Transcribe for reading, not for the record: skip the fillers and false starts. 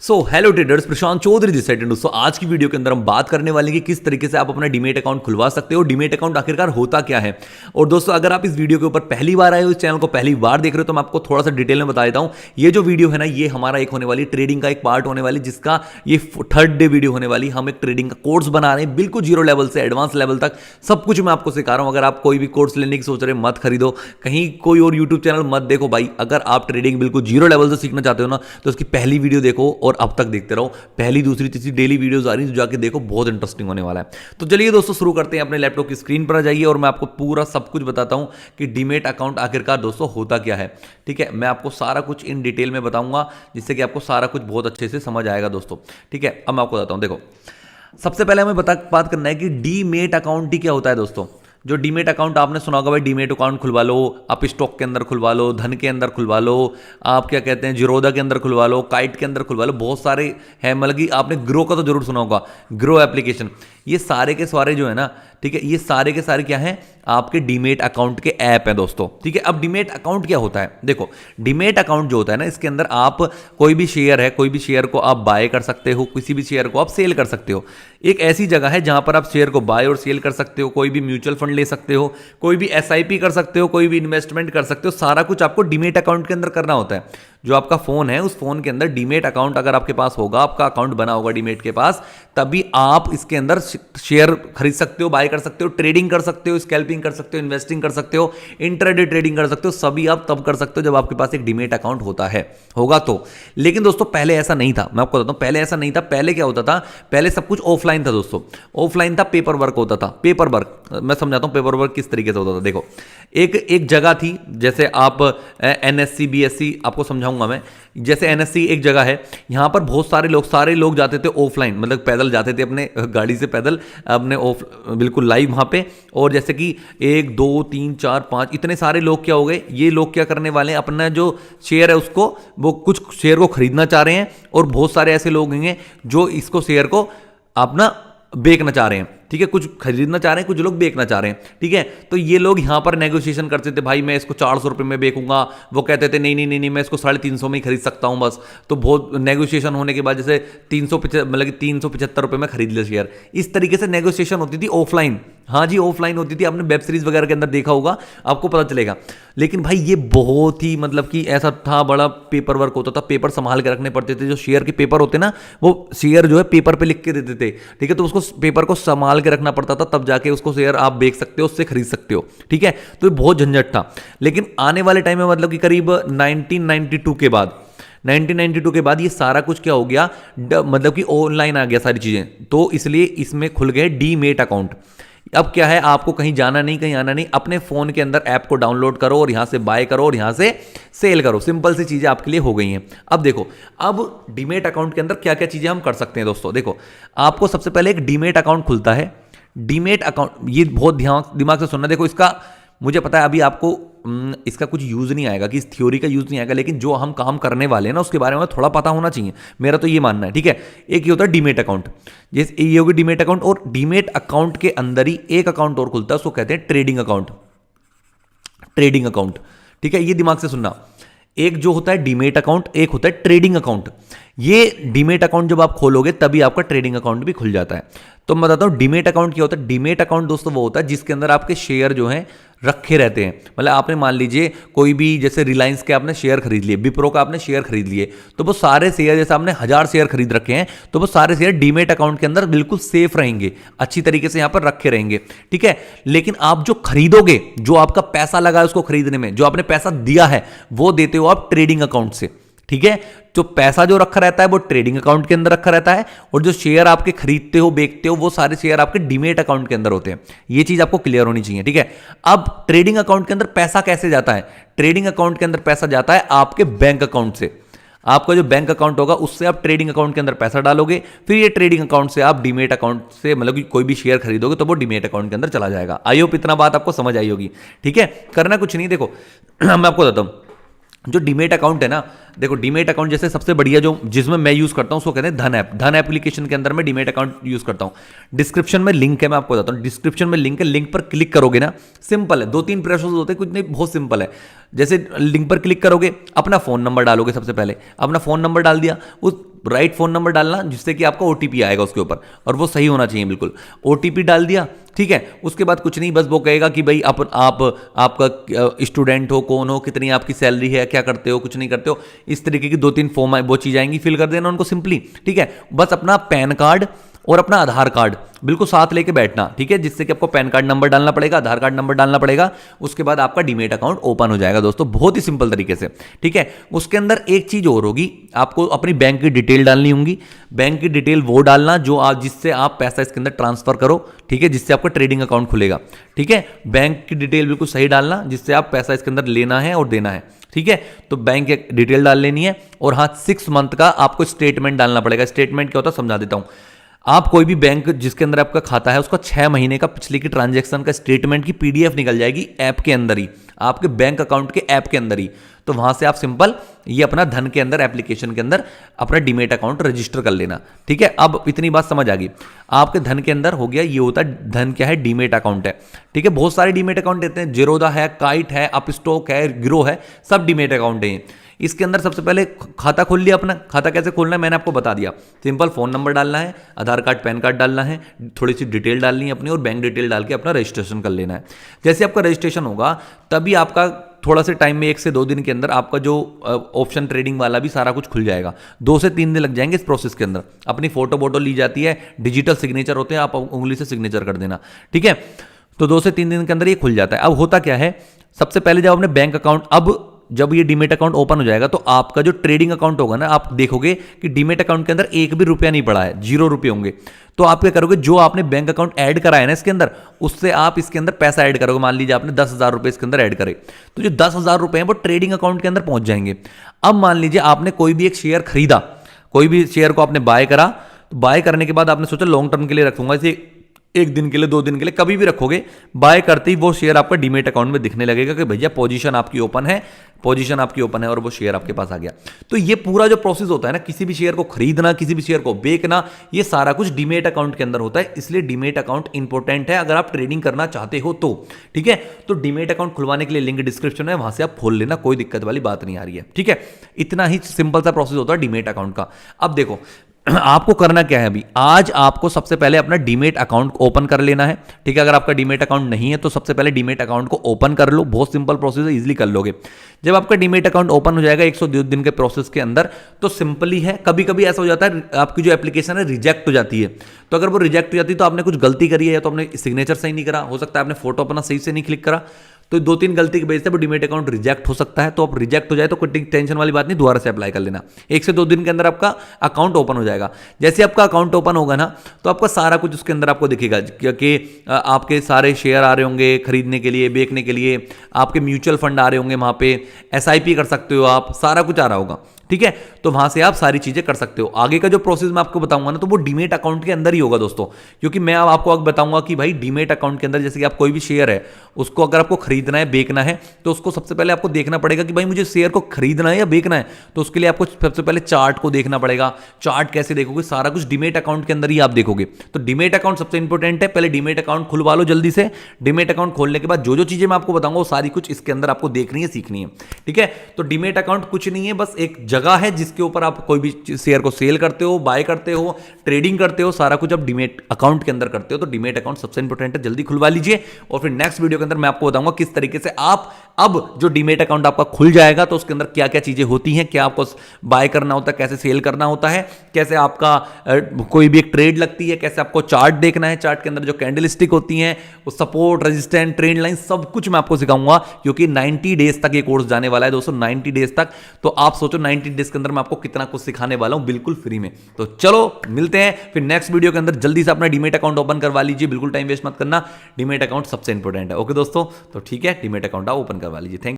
Hello traders, Prashant Chaudhary this side. दोस्तों आज की वीडियो के अंदर हम बात करने वाले हैं कि किस तरीके से आप अपना डीमेट अकाउंट खुलवा सकते हो। डीमेट अकाउंट आखिरकार होता क्या है। और दोस्तों अगर आप इस वीडियो के ऊपर पहली बार आए हो, इस चैनल को पहली बार देख रहे हो, तो मैं आपको थोड़ा सा डिटेल में बता देता हूं। ये जो वीडियो है ना, ये हमारा एक होने वाली ट्रेडिंग का एक पार्ट होने वाली, जिसका ये थर्ड डे वीडियो होने वाली। हम एक ट्रेडिंग का कोर्स बना रहे हैं, बिल्कुल जीरो लेवल से एडवांस लेवल तक सब कुछ मैं आपको सिखा रहा हूं। अगर आप कोई भी कोर्स लेने की सोच रहे हैं, मत खरीदो, कहीं कोई और यूट्यूब चैनल मत देखो भाई। अगर आप ट्रेडिंग बिल्कुल जीरो लेवल से सीखना चाहते हो ना, तो उसकी पहली वीडियो देखो और अब तक देखते रहो। पहली दूसरी तीसरी डेली वीडियोस आ रही है, तो जाके देखो, बहुत इंटरेस्टिंग होने वाला है। तो चलिए दोस्तों शुरू करते हैं। अपने लैपटॉप की स्क्रीन पर आ जाइए और मैं आपको पूरा सब कुछ बताता हूं कि डीमेट अकाउंट आखिरकार दोस्तों होता क्या है। ठीक है, मैं आपको सारा कुछ इन डिटेल में बताऊंगा, जिससे कि आपको सारा कुछ बहुत अच्छे से समझ आएगा दोस्तों। ठीक है, अब मैं आपको बताता हूं। देखो, सबसे पहले हमें बात करना है कि डीमेट अकाउंट ही क्या होता है दोस्तों। जो डीमेट अकाउंट आपने सुना होगा भाई, डीमेट अकाउंट खुलवा लो, आप स्टॉक के अंदर खुलवा लो, धन के अंदर खुलवा लो, आप क्या कहते हैं जीरोधा के अंदर खुलवा लो, काइट के अंदर खुलवा लो, बहुत सारे हैं। मतलब कि आपने ग्रो का तो जरूर सुना होगा, ग्रो एप्लीकेशन। ये सारे के सारे जो है ना, ठीक है, ये सारे के सारे क्या हैं, आपके डीमेट अकाउंट के ऐप हैं दोस्तों। ठीक है, अब डीमेट अकाउंट क्या होता है। देखो, डीमेट अकाउंट जो होता है ना, इसके अंदर आप कोई भी शेयर है, कोई भी शेयर को आप बाय कर सकते हो, किसी भी शेयर को आप सेल कर सकते हो। एक ऐसी जगह है जहां पर आप शेयर को बाय और सेल कर सकते हो, कोई भी म्यूचुअल फंड ले सकते हो, कोई भी एसआईपी कर सकते हो, कोई भी इन्वेस्टमेंट कर सकते हो। सारा कुछ आपको डीमेट अकाउंट के अंदर करना होता है। जो आपका फोन है, उस फोन के अंदर डीमेट अकाउंट अगर आपके पास होगा, आपका अकाउंट बना होगा डीमेट के पास, तभी आप इसके अंदर शेयर खरीद सकते हो, बाय कर सकते हो, ट्रेडिंग कर सकते हो, स्कैल्पिंग कर सकते हो, इन्वेस्टिंग कर सकते हो, इंट्राडे ट्रेडिंग कर सकते हो। सभी आप तब कर सकते हो जब आपके पास एक डीमेट अकाउंट होगा तो। लेकिन दोस्तों पहले ऐसा नहीं था, मैं आपको बताता हूं, पहले ऐसा नहीं था। पहले क्या होता था, पहले सब कुछ ऑफलाइन था दोस्तों। ऑफलाइन था, पेपर वर्क होता था। पेपर वर्क मैं समझाता हूं, पेपर वर्क किस तरीके से होता था। देखो, एक जगह थी, जैसे आप एनएससी बीएससी आपको समझाऊंगा मैं। जैसे एनएससी एक जगह है, यहां पर बहुत सारे लोग जाते थे ऑफलाइन, मतलब पैदल जाते थे, अपने गाड़ी से पैदल अपने ऑफ बिल्कुल लाइव वहां पे। और जैसे कि 1 2 3 4 5 इतने सारे लोग क्या हो गए, ये लोग क्या करने वाले हैं, अपना जो शेयर है उसको, वो कुछ शेयर को खरीदना चाह रहे हैं, और बहुत सारे ऐसे लोग हैं जो इसको शेयर को अपना बेचना चाह रहे हैं। ठीक है, कुछ खरीदना चाह रहे हैं, कुछ लोग बेचना चाह रहे हैं। ठीक है, तो ये लोग यहां पर नेगोशिएशन करते थे, भाई मैं इसको 400 रुपए में बेचूंगा। वो कहते थे नहीं नहीं नहीं नहीं, मैं इसको 350 में ही खरीद सकता हूं बस। तो बहुत नेगोशिएशन होने के बाद जैसे 375 रुपए में खरीद ले शेयर। इस तरीके से नेगोशिएशन होती थी ऑफलाइन। हाँ जी, ऑफलाइन होती थी। आपने वेब सीरीज वगैरह के अंदर देखा होगा, आपको पता चलेगा। लेकिन भाई ये बहुत ही मतलब कि ऐसा था, बड़ा पेपर वर्क होता था, पेपर संभाल के रखने पड़ते थे। जो शेयर के पेपर होते ना, वो शेयर जो है पेपर पे लिख के देते थे। ठीक है, तो उसको पेपर को संभाल के रखना पड़ता था, तब जाके उसको शेयर आप बेच सकते हो, उससे खरीद सकते हो। ठीक है, तो ये बहुत झंझट था। लेकिन आने वाले टाइम में, मतलब कि करीब 1992 के बाद ये सारा कुछ क्या हो गया, मतलब कि ऑनलाइन आ गया सारी चीजें। तो इसलिए इसमें खुल गए डीमेट अकाउंट। अब क्या है, आपको कहीं जाना नहीं, कहीं आना नहीं, अपने फोन के अंदर ऐप को डाउनलोड करो और यहां से बाय करो और यहां से सेल करो। सिंपल सी चीजें आपके लिए हो गई हैं। अब देखो, अब डीमेट अकाउंट के अंदर क्या क्या चीजें हम कर सकते हैं दोस्तों। देखो, आपको सबसे पहले एक डीमेट अकाउंट खुलता है। डीमेट अकाउंट, ये बहुत दिमाग से सुनना। देखो, इसका मुझे पता है अभी आपको इसका कुछ यूज नहीं आएगा, कि इस थ्योरी का यूज नहीं आएगा, लेकिन जो हम काम करने वाले हैं ना, उसके बारे में थोड़ा पता होना चाहिए। मेरा तो ये मानना है। ठीक है, एक ये होता है डीमेट अकाउंट, जैसे ये होगी डीमेट अकाउंट। और डीमेट अकाउंट के अंदर ही एक अकाउंट और खुलता है, उसको कहते हैं ट्रेडिंग अकाउंट। ट्रेडिंग अकाउंट, ठीक है, ये दिमाग से सुनना। एक जो होता है डीमेट अकाउंट, एक होता है ट्रेडिंग अकाउंट। ये डीमेट अकाउंट जब आप खोलोगे तभी आपका ट्रेडिंग अकाउंट भी खुल जाता है। तो मैं बताता हूं डीमेट अकाउंट क्या होता है। डीमेट अकाउंट दोस्तों वो होता है जिसके अंदर आपके शेयर जो हैं रखे रहते हैं। मतलब आपने मान लीजिए कोई भी, जैसे रिलायंस के आपने शेयर खरीद लिए, विप्रो का आपने शेयर खरीद लिए, तो वो सारे शेयर, जैसे आपने 1000 शेयर खरीद रखे हैं, तो वो सारे शेयर डीमेट अकाउंट के अंदर बिल्कुल सेफ रहेंगे, अच्छी तरीके से यहां पर रखे रहेंगे। ठीक है, लेकिन आप जो खरीदोगे, जो आपका पैसा लगा है उसको खरीदने में, जो आपने पैसा दिया है, वो देते हो आप ट्रेडिंग अकाउंट से। ठीक है, जो पैसा जो रखा रहता है वो ट्रेडिंग अकाउंट के अंदर रखा रहता है, और जो शेयर आपके खरीदते हो, बेचते हो, वो सारे शेयर आपके डीमेट अकाउंट के अंदर होते हैं। ये चीज आपको क्लियर होनी चाहिए। ठीक है, अब ट्रेडिंग अकाउंट के अंदर पैसा कैसे जाता है। ट्रेडिंग अकाउंट के अंदर पैसा जाता है आपके बैंक अकाउंट से। आपका जो बैंक अकाउंट होगा, उससे आप ट्रेडिंग अकाउंट के अंदर पैसा डालोगे, फिर ये ट्रेडिंग अकाउंट से आप डीमेट अकाउंट से, मतलब कि कोई भी शेयर खरीदोगे तो वो डीमेट अकाउंट के अंदर चला जाएगा। आई होप इतना बात आपको समझ आई होगी। ठीक है, करना कुछ नहीं। देखो मैं आपको बताता हूं, जो डीमेट अकाउंट है ना, देखो डीमेट अकाउंट जैसे सबसे बढ़िया जो जिसमें मैं यूज करता हूं उसको कहते हैं धन ऐप। धन एप्लीकेशन के अंदर मैं डीमेट अकाउंट यूज करता हूं। डिस्क्रिप्शन में लिंक है, मैं आपको बताता हूं। डिस्क्रिप्शन में लिंक है, लिंक पर क्लिक करोगे ना, सिंपल है, 2-3 प्रोसेस होते हैं, कुछ नहीं, बहुत सिंपल है। जैसे लिंक पर क्लिक करोगे, अपना फोन नंबर डालोगे, सबसे पहले अपना फोन नंबर डाल दिया, उस राइट फोन नंबर डालना जिससे कि आपका ओटीपी आएगा उसके ऊपर, और वो सही होना चाहिए बिल्कुल। ओटीपी डाल दिया, ठीक है। उसके बाद कुछ नहीं, बस वो कहेगा कि भाई आप आपका स्टूडेंट हो, कौन हो, कितनी आपकी सैलरी है, क्या करते हो, कुछ नहीं करते हो, इस तरीके की 2-3 फॉर्म वो चीज़ आएंगी, फिल कर देना उनको सिंपली, ठीक है। बस अपना पैन कार्ड और अपना आधार कार्ड बिल्कुल साथ लेके बैठना, ठीक है, जिससे कि आपको पैन कार्ड नंबर डालना पड़ेगा, आधार कार्ड नंबर डालना पड़ेगा, उसके बाद आपका डीमेट अकाउंट ओपन हो जाएगा दोस्तों, बहुत ही सिंपल तरीके से, ठीक है। उसके अंदर एक चीज और होगी, आपको अपनी बैंक की डिटेल डालनी होगी। बैंक की डिटेल वो डालना जो आप जिससे आप पैसा इसके अंदर ट्रांसफर करो, ठीक है, जिससे आपका ट्रेडिंग अकाउंट खुलेगा, ठीक है। बैंक की डिटेल बिल्कुल सही डालना जिससे आप पैसा इसके अंदर लेना है और देना है, ठीक है। तो बैंक की डिटेल डाल लेनी है, और हाँ 6 मंथ का आपको स्टेटमेंट डालना पड़ेगा। स्टेटमेंट क्या होता है समझा देता हूं। आप कोई भी बैंक जिसके अंदर आपका खाता है उसका 6 महीने का पिछले की ट्रांजैक्शन का स्टेटमेंट की पीडीएफ निकल जाएगी ऐप के अंदर ही, आपके बैंक अकाउंट के ऐप के अंदर ही। तो वहां से आप सिंपल ये अपना धन के अंदर एप्लीकेशन के अंदर अपना डीमेट अकाउंट रजिस्टर कर लेना, ठीक है। अब इतनी बात समझ आ गई, आपके धन के अंदर हो गया, ये होता है धन क्या है, डीमेट अकाउंट है, ठीक है। बहुत सारे डीमेट अकाउंट देते हैं, जीरोधा है, काइट है, अपस्टॉक है, ग्रो है, सब डीमेट अकाउंट है। इसके अंदर सबसे पहले खाता खोल लिया अपना। खाता कैसे खोलना है मैंने आपको बता दिया, सिंपल फोन नंबर डालना है, आधार कार्ड पैन कार्ड डालना है, थोड़ी सी डिटेल डालनी है अपनी, और बैंक डिटेल डाल के अपना रजिस्ट्रेशन कर लेना है। जैसे आपका रजिस्ट्रेशन होगा तभी आपका थोड़ा से टाइम में 1 से 2 दिन के अंदर आपका जो ऑप्शन ट्रेडिंग वाला भी सारा कुछ खुल जाएगा। 2 से 3 दिन लग जाएंगे इस प्रोसेस के अंदर। अपनी फोटो ली जाती है, डिजिटल सिग्नेचर होते हैं, आप उंगली से सिग्नेचर कर देना, ठीक है। तो 2 से 3 दिन के अंदर ये खुल जाता है। अब होता क्या है, सबसे पहले जब अपने बैंक अकाउंट, जब ये डीमेट अकाउंट ओपन हो जाएगा तो आपका जो ट्रेडिंग अकाउंट होगा ना, आप देखोगे कि डीमेट अकाउंट के अंदर 1 भी रुपया नहीं पड़ा है, 0 रुपये होंगे। तो आप क्या करोगे, जो आपने बैंक अकाउंट ऐड करा है ना इसके अंदर, उससे आप इसके अंदर पैसा ऐड करोगे। मान लीजिए आपने 10,000 रुपये इसके अंदर ऐड करे, तो जो 10,000 रुपये हैं वो ट्रेडिंग अकाउंट के अंदर पहुंच जाएंगे। अब मान लीजिए आपने कोई भी एक शेयर खरीदा, कोई भी शेयर को आपने बाय करा, तो बाय करने के बाद आपने सोचा लॉन्ग टर्म के लिए रखूंगा इसे, 1 दिन के लिए, 2 दिन के लिए, कभी भी रखोगे, बाय करते ही वो शेयर आपका डीमेट अकाउंट में दिखने लगेगा कि भैया पोजीशन आपकी ओपन है, पोजीशन आपकी ओपन है, और वो शेयर आपके पास आ गया। तो ये पूरा जो प्रोसेस होता है ना, किसी भी शेयर को खरीदना, किसी भी शेयर को बेचना, ये सारा कुछ डीमेट अकाउंट के अंदर होता है। इसलिए डीमेट अकाउंट इंपॉर्टेंट है अगर आप ट्रेडिंग करना चाहते हो तो, ठीक है। तो डीमेट अकाउंट खुलवाने के लिए लिंक डिस्क्रिप्शन है, वहां से आप खोल लेना, कोई दिक्कत वाली बात नहीं आ रही है, ठीक है। इतना ही सिंपल सा प्रोसेस होता है डीमेट अकाउंट का। अब देखो आपको करना क्या है, अभी आज आपको सबसे पहले अपना डीमेट अकाउंट ओपन कर लेना है, ठीक है। अगर आपका डीमेट अकाउंट नहीं है तो सबसे पहले डीमेट अकाउंट को ओपन कर लो, बहुत सिंपल प्रोसेस है, इजीली कर लोगे। जब आपका डीमेट अकाउंट ओपन हो जाएगा 102 दिन के प्रोसेस के अंदर, तो सिंपली है, कभी कभी ऐसा हो जाता है आपकी जो एप्लीकेशन है रिजेक्ट हो जाती है। तो अगर वो रिजेक्ट हो जाती है तो आपने कुछ गलती करी है, या तो आपने सिग्नेचर सही नहीं करा, हो सकता है आपने फोटो अपना सही से नहीं क्लिक करा, तो 2-3 गलती की वजह से वो डीमेट अकाउंट रिजेक्ट हो सकता है। तो आप रिजेक्ट हो जाए तो कोई टेंशन वाली बात नहीं, दोबारा से अप्लाई कर लेना। 1 से 2 दिन के अंदर आपका अकाउंट ओपन हो जाएगा। जैसे आपका अकाउंट ओपन होगा ना, तो आपका सारा कुछ उसके अंदर आपको दिखेगा, क्योंकि आपके सारे शेयर आ रहे होंगे खरीदने के लिए, बेचने के लिए, आपके म्यूचुअल फंड आ रहे होंगे, वहां पे SIP कर सकते हो आप, सारा कुछ आ रहा होगा, ठीक है। तो वहां से आप सारी चीजें कर सकते हो। आगे का जो प्रोसेस मैं आपको बताऊंगा ना, तो वो डीमेट अकाउंट के अंदर ही होगा दोस्तों, क्योंकि मैं आपको अब बताऊंगा कि भाई डीमेट अकाउंट के अंदर जैसे कि आप कोई भी शेयर है उसको अगर आपको खरीदना है, बेचना है, तो उसको सबसे पहले आपको देखना पड़ेगा कि भाई मुझे शेयर को खरीदना है या बेचना है। तो उसके लिए आपको सबसे पहले चार्ट को देखना पड़ेगा। चार्ट कैसे देखोगे, सारा कुछ डीमेट अकाउंट के अंदर ही आप देखोगे। तो डीमेट अकाउंट सबसे इंपॉर्टेंट है, पहले डीमेट अकाउंट खुलवा लो जल्दी से। डीमेट अकाउंट खोलने के बाद जो जो चीजें मैं आपको बताऊंगा वो सारी कुछ इसके अंदर आपको देखनी है, सीखनी है, ठीक है। तो डीमेट अकाउंट कुछ नहीं है, बस एक जगह है जिसके ऊपर आप कोई भी शेयर को सेल करते हो, बाय करते हो, ट्रेडिंग करते हो, सारा कुछ आप डीमेट अकाउंट के अंदर करते हो। तो डीमेट अकाउंट सबसे इंपॉर्टेंट है, जल्दी खुलवा लीजिए। और फिर नेक्स्ट वीडियो के अंदर मैं आपको बताऊंगा किस तरीके से आप अब जो डीमेट अकाउंट आपका खुल जाएगा तो उसके अंदर क्या क्या चीजें होती हैं, क्या आपको बाय करना होता है, कैसे सेल करना होता है, कैसे आपका कोई भी एक ट्रेड लगती है, कैसे आपको चार्ट देखना है, चार्ट के अंदर जो कैंडल स्टिक होती हैं, वो सपोर्ट, रेजिस्टेंस, ट्रेंड लाइन, सब कुछ मैं आपको सिखाऊंगा। क्योंकि 90 डेज तक ये कोर्स जाने वाला है दोस्तों, 90 डेज तक। तो आप सोचो 90 डेज के अंदर मैं आपको कितना कुछ सिखाने वाला हूं, बिल्कुल फ्री में। तो चलो मिलते हैं फिर नेक्स्ट वीडियो के अंदर। जल्दी से अपना डीमेट अकाउंट ओपन करवा लीजिए, बिल्कुल टाइम वेस्ट मत करना। डीमेट अकाउंट सबसे इंपॉर्टेंट है। ओके दोस्तों, तो ठीक है, डीमेट अकाउंट आप ओपन करवा लीजिए। थैंक